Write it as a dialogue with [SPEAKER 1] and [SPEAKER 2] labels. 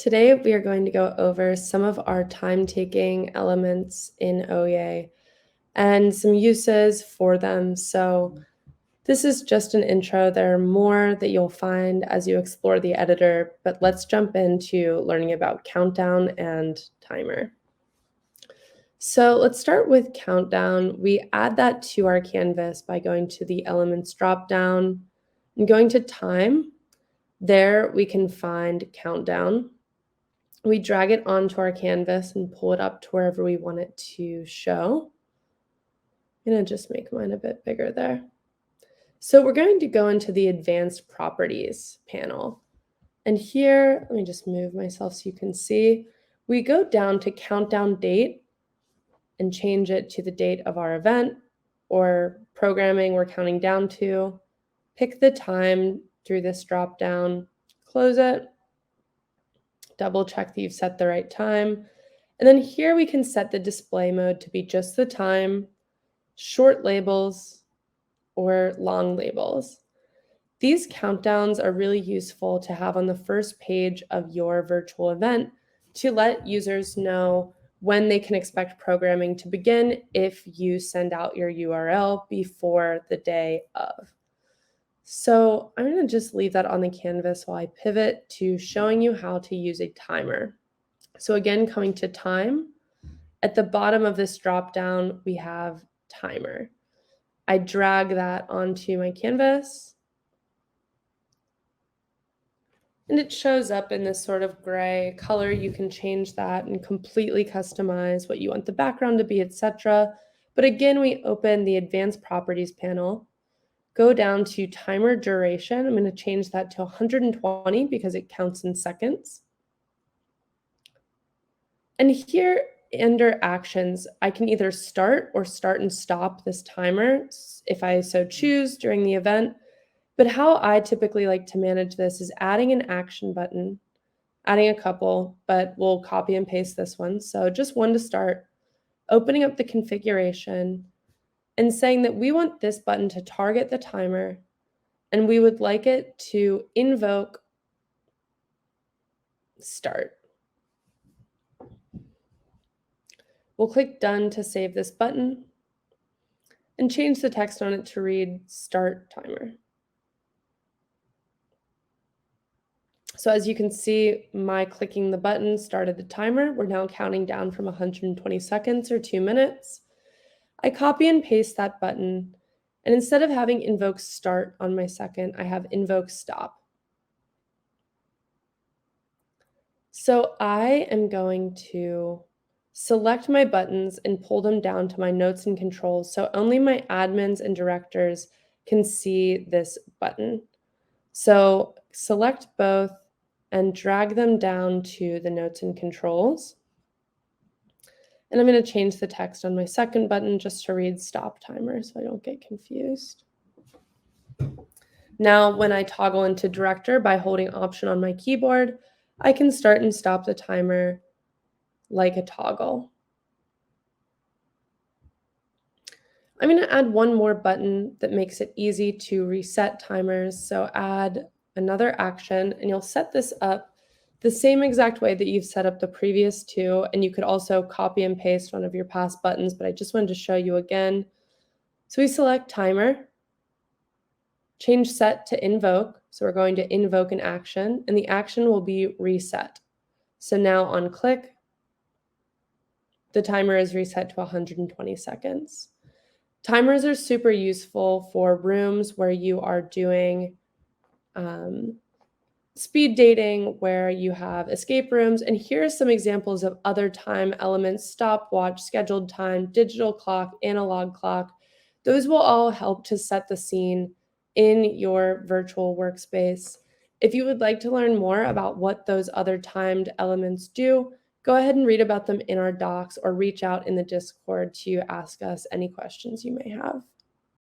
[SPEAKER 1] Today, we are going to go over some of our time-taking elements in OEA and some uses for them. So this is just an intro. There are more that you'll find as you explore the editor, but let's jump into learning about countdown and timer. So let's start with countdown. We add that to our canvas by going to the elements dropdown and going to time. There we can find countdown. We drag it onto our canvas and pull it up to wherever we want it to show. I'm going to just make mine a bit bigger there. So we're going to go into the advanced properties panel. And here, let me just move myself so you can see. We go down to countdown date and change it to the date of our event or programming we're counting down to. Pick the time through this drop down, close it. Double check that you've set the right time. And then here we can set the display mode to be just the time, short labels, or long labels. These countdowns are really useful to have on the first page of your virtual event to let users know when they can expect programming to begin if you send out your URL before the day of. So I'm going to just leave that on the canvas while I pivot to showing you how to use a timer. So again, coming to time, at the bottom of this dropdown, we have timer. I drag that onto my canvas, and it shows up in this sort of gray color. You can change that and completely customize what you want the background to be, etc. But again, we open the advanced properties panel, go down to timer duration. I'm going to change that to 120 because it counts in seconds. And here under actions, I can either start and stop this timer if I so choose during the event. But how I typically like to manage this is adding an action button, adding a couple, but we'll copy and paste this one. So just one to start, opening up the configuration and saying that we want this button to target the timer and we would like it to invoke start. We'll click done to save this button and change the text on it to read start timer. So as you can see, my clicking the button started the timer. We're now counting down from 120 seconds or 2 minutes. I copy and paste that button, and instead of having invoke start on my second, I have invoke stop. So I am going to select my buttons and pull them down to my notes and controls so only my admins and directors can see this button. So select both and drag them down to the notes and controls. And I'm going to change the text on my second button just to read stop timer so I don't get confused. Now, when I toggle into director by holding Option on my keyboard, I can start and stop the timer like a toggle. I'm going to add one more button that makes it easy to reset timers. So add another action, and you'll set this up the same exact way that you've set up the previous two. And you could also copy and paste one of your past buttons, but I just wanted to show you again. So we select timer, change set to invoke. So we're going to invoke an action, and the action will be reset. So now on click, the timer is reset to 120 seconds. Timers are super useful for rooms where you are doing speed dating, where you have escape rooms. And here are some examples of other time elements: stopwatch, scheduled time, digital clock, analog clock. Those will all help to set the scene in your virtual workspace. If you would like to learn more about what those other timed elements do, go ahead and read about them in our docs or reach out in the Discord to ask us any questions you may have.